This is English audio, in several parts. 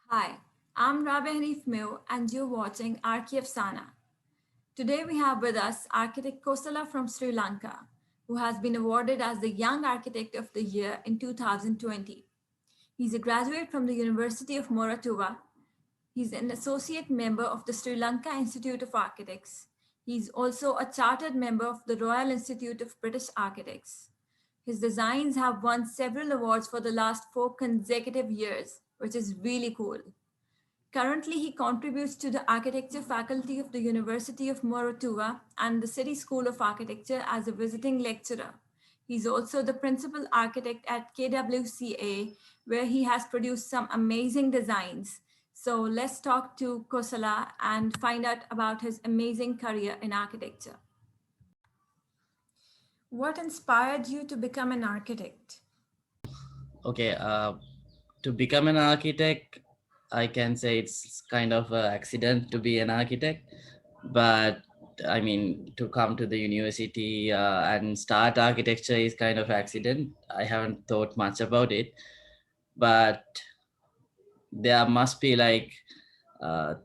Hi, I'm Rabia Hanif Mil and you're watching Archi Sana. Today we have with us architect Kosala from Sri Lanka, who has been awarded as the Young Architect of the Year in 2020. He's a graduate from the University of Moratuva. He's an associate member of the Sri Lanka Institute of Architects. He's also a chartered member of the Royal Institute of British Architects. His designs have won several awards for the last 4 consecutive years, which is really cool. Currently, he contributes to the architecture faculty of the University of Moratuva and the City School of Architecture as a visiting lecturer. He's also the principal architect at KWCA, where he has produced some amazing designs. So let's talk to Kosala and find out about his amazing career in architecture. What inspired you to become an architect? Okay, to become an architect, I can say it's kind of an accident to be an architect. But I mean, to come to the university and start architecture is kind of accident. I haven't thought much about it, but there must be like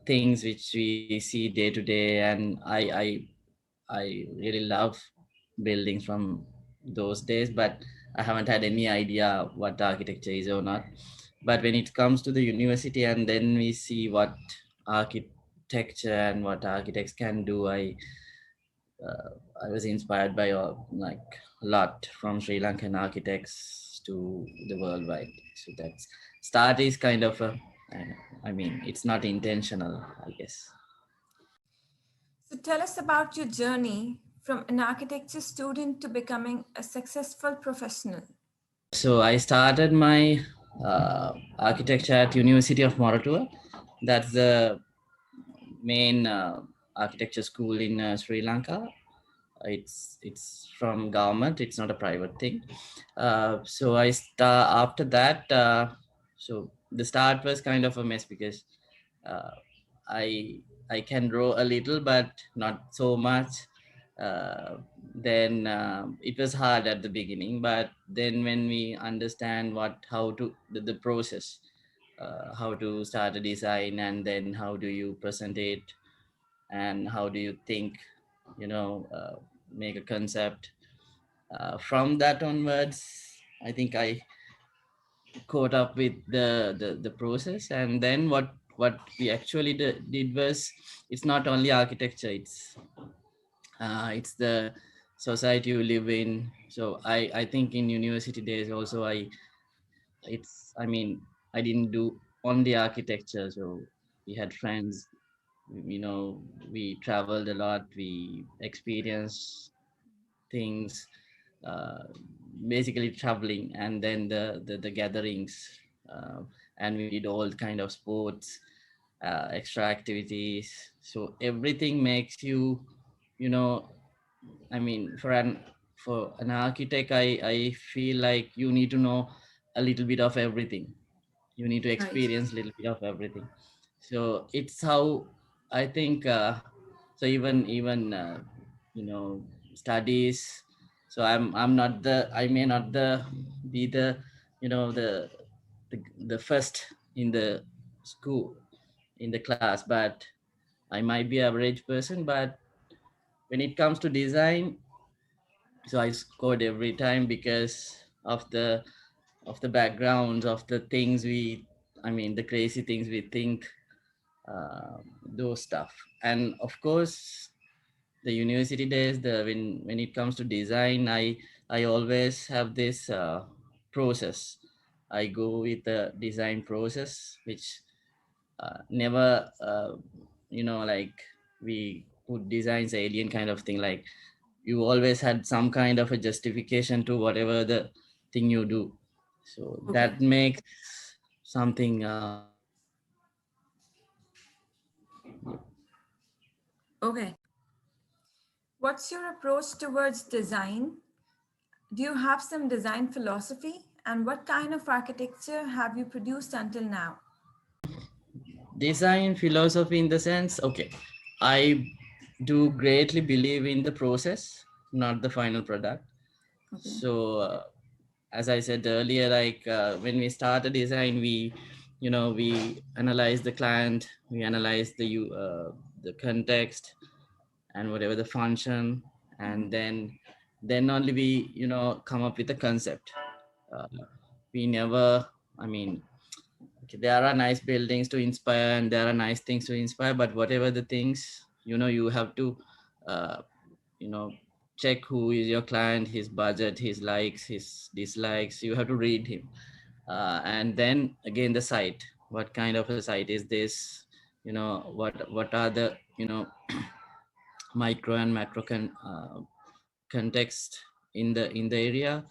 things which we see day to day, and I really love buildings from those days, but I haven't had any idea what architecture is or not. But when it comes to the university and then we see what architecture and what architects can do, I was inspired by like a lot from Sri Lankan architects to the worldwide. So that's start is kind of a, I mean, it's not intentional, I guess. So tell us about your journey from an architecture student to becoming a successful professional. So I started my architecture at University of Moratuva. That's the main architecture school in Sri Lanka. It's from government. It's not a private thing. So I start after that. So the start was kind of a mess because uh, I I can draw a little, but not so much. Then it was hard at the beginning, but then when we understand what how to the process, how to start a design, and then how do you present it, and how do you think, you know, make a concept. From that onwards, I think I caught up with the process, and then what we actually did was it's not only architecture, it's the society you live in. So I think in university days also I mean, I didn't do only architecture. So we had friends, you know, we traveled a lot, we experienced things, uh, basically traveling, and then the gatherings, uh, and we did all kind of sports, extra activities. So everything makes you, you know, I mean, for an architect, I feel like you need to know a little bit of everything. You need to Right. experience a little bit of everything. So it's how I think. So even you know, studies. So I'm not the I may not the be the, you know, the first in the school, in the class, but I might be average person. But when it comes to design, so I scored every time because of the backgrounds of the things we, I mean, the crazy things we think, those stuff. And of course the university days, the when it comes to design, I always have this process. I go with the design process, which never you know, like we put designs alien kind of thing, like you always had some kind of a justification to whatever the thing you do. So Okay. that makes something Okay. What's your approach towards design? Do you have some design philosophy? And what kind of architecture have you produced until now? design philosophy in the sense, okay, I do greatly believe in the process, not the final product. Okay. So as I said earlier, like when we start a design, we analyze the client, we analyze the context and whatever the function, and then only we come up with a concept. uh, we never, I mean, okay, there are nice buildings to inspire and there are nice things to inspire, but whatever the things, you have to uh, you know check who is your client, his budget, his likes, his dislikes. You have to read him. And then again, the site, what kind of a site is this, what are the micro and macro context in the area,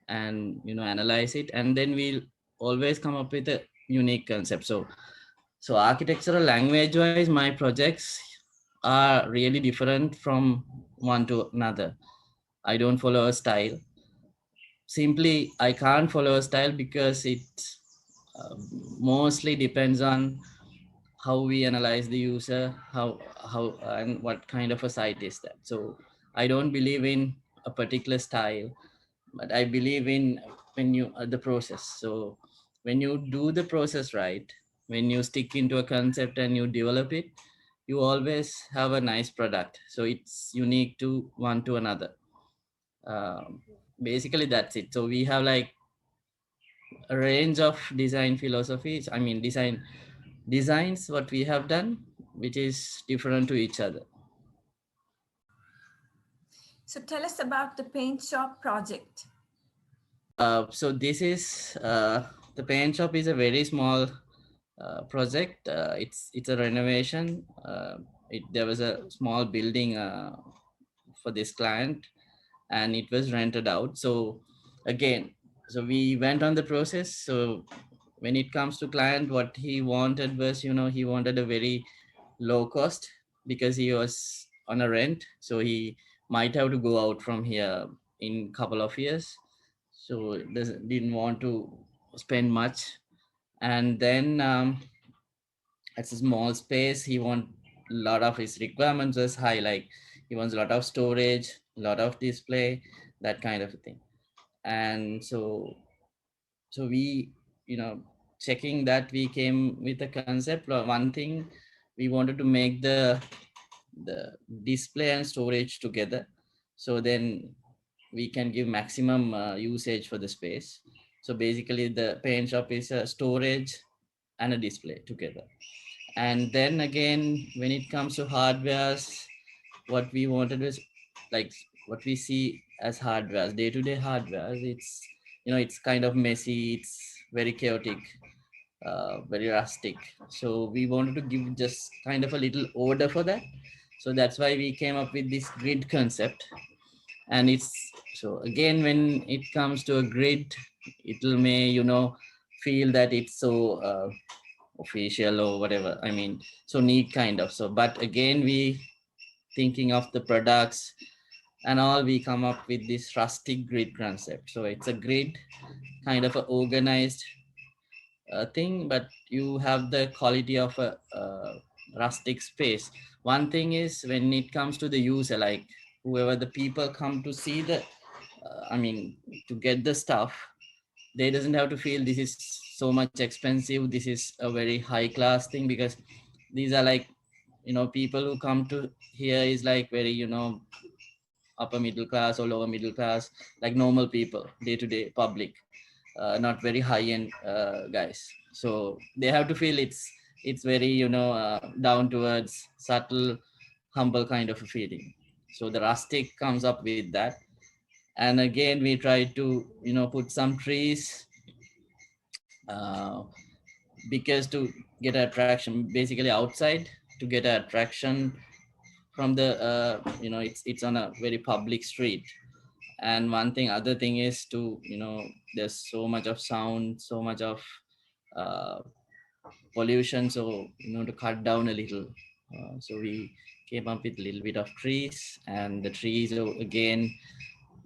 and analyze it, and then we'll always come up with a unique concept. So architectural language wise, my projects are really different from one to another. I don't follow a style. Simply, I can't follow a style because it uh, mostly depends on how we analyze the user, how and what kind of a site is that. So I don't believe in a particular style, but I believe in when you the process. So when you do the process right, when you stick into a concept and you develop it, you always have a nice product. So it's unique to one to another. um, Basically that's it. So we have like a range of design philosophies, I mean designs what we have done, which is different to each other. So tell us about the paint shop project. So this is the paint shop is a very small project. It's a renovation. There was a small building for this client, and it was rented out. So again, so we went on the process. So when it comes to client, what he wanted was, he wanted a very low cost because he was on a rent. So he might have to go out from here in couple of years. So didn't want to spend much. And then it's a small space. He want a lot of his requirements was high, like he wants a lot of storage, a lot of display, that kind of a thing. And so we, checking that, we came with a concept. One thing, we wanted to make the display and storage together, so then we can give maximum usage for the space. So basically the paint shop is a storage and a display together. And then again, when it comes to hardwares, what we wanted is like what we see as hardwares, day-to-day hardwares, it's kind of messy, it's very chaotic, very rustic. So we wanted to give just kind of a little order for that. So that's why we came up with this grid concept. And it's, so again, when it comes to a grid, it'll may feel that it's so official or whatever, I mean, so neat kind of. So but again, we thinking of the products and all, we come up with this rustic grid concept. So it's a grid, kind of a organized thing, but you have the quality of a rustic space. One thing is, when it comes to the user, like whoever the people come to see the I mean, to get the stuff, they doesn't have to feel this is so much expensive, this is a very high class thing, because these are like, people who come to here is like very, upper middle class or lower middle class, like normal people, day to day public, not very high end guys. So they have to feel it's very, down towards subtle, humble kind of a feeling. So the rustic comes up with that. And again, we try to, put some trees, uh, because to get attraction, basically outside, to get attraction from the it's on a very public street. And one thing, other thing is to, there's so much of sound, so much of uh, pollution. So, to cut down a little, so we came up with a little bit of trees. And the trees, again,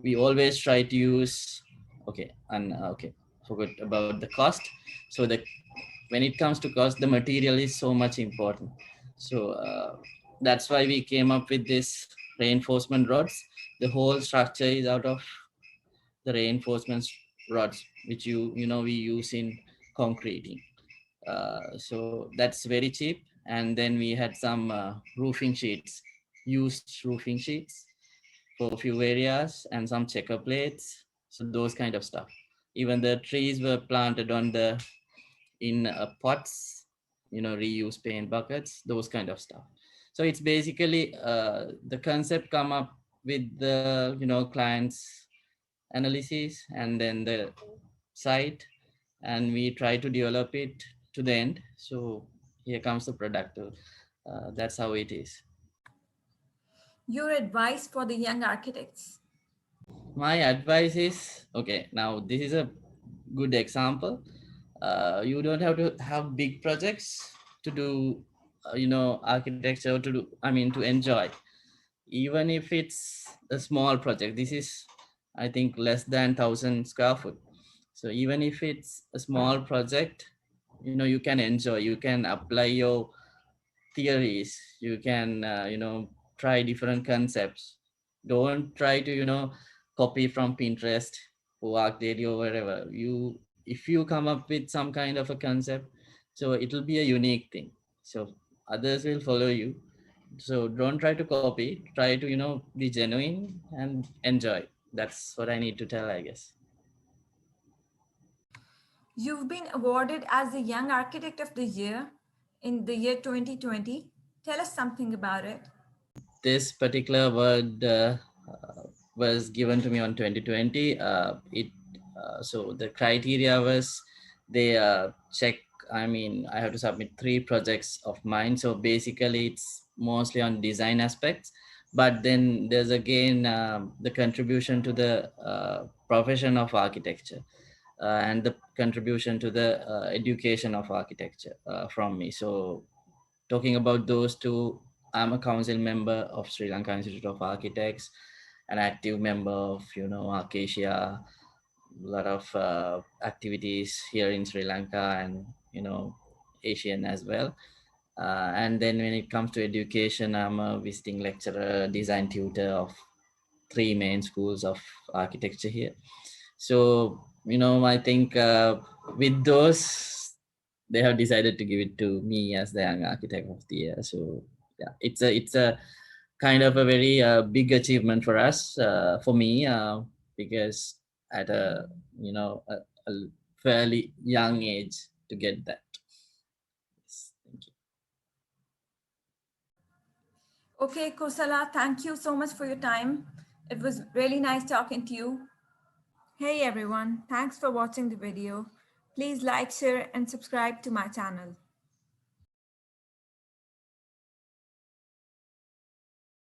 we always try to use, okay, and okay, forgot about the cost. So the when it comes to cost, the material is so much important. So that's why we came up with this reinforcement rods. The whole structure is out of the reinforcement rods, which we use in concreting. So that's very cheap. And then we had some roofing sheets, used roofing sheets for a few areas, and some checker plates. So those kind of stuff. Even the trees were planted on the in pots, reuse paint buckets, those kind of stuff. So it's basically the concept come up with the clients analysis and then the site, and we try to develop it to the end. So here comes the product. That's how it is. Your advice for the young architects. My advice is, okay, now this is a good example. You don't have to have big projects to do architecture, to do, I mean, to enjoy. Even if it's a small project, this is, I think, less than 1,000 square foot. So even if it's a small project, you can enjoy, you can apply your theories, you can try different concepts. Don't try to copy from Pinterest or ArcDaddy or wherever. If you come up with some kind of a concept, so it will be a unique thing, so others will follow you. So don't try to copy, try to be genuine and enjoy. That's what I need to tell, I guess. You've been awarded as the Young Architect of the Year in the year 2020. Tell us something about it. This particular word was given to me on 2020. It So the criteria was, they check, I mean, I have to submit 3 projects of mine. So basically it's mostly on design aspects, but then there's again the contribution to the profession of architecture, and the contribution to the education of architecture from me. So talking about those two, I'm a council member of Sri Lanka Institute of Architects, an active member of Acacia, a lot of activities here in Sri Lanka, and Asian as well. And then when it comes to education, I'm a visiting lecturer, design tutor of 3 main schools of architecture here. So I think with those, they have decided to give it to me as the young architect of the year. So yeah, it's a kind of a very big achievement for us, for me, because at a fairly young age to get that. Yes, thank you. Okay, Kosala, thank you so much for your time. It was really nice talking to you. Hey everyone, thanks for watching the video. Please like, share, and subscribe to my channel.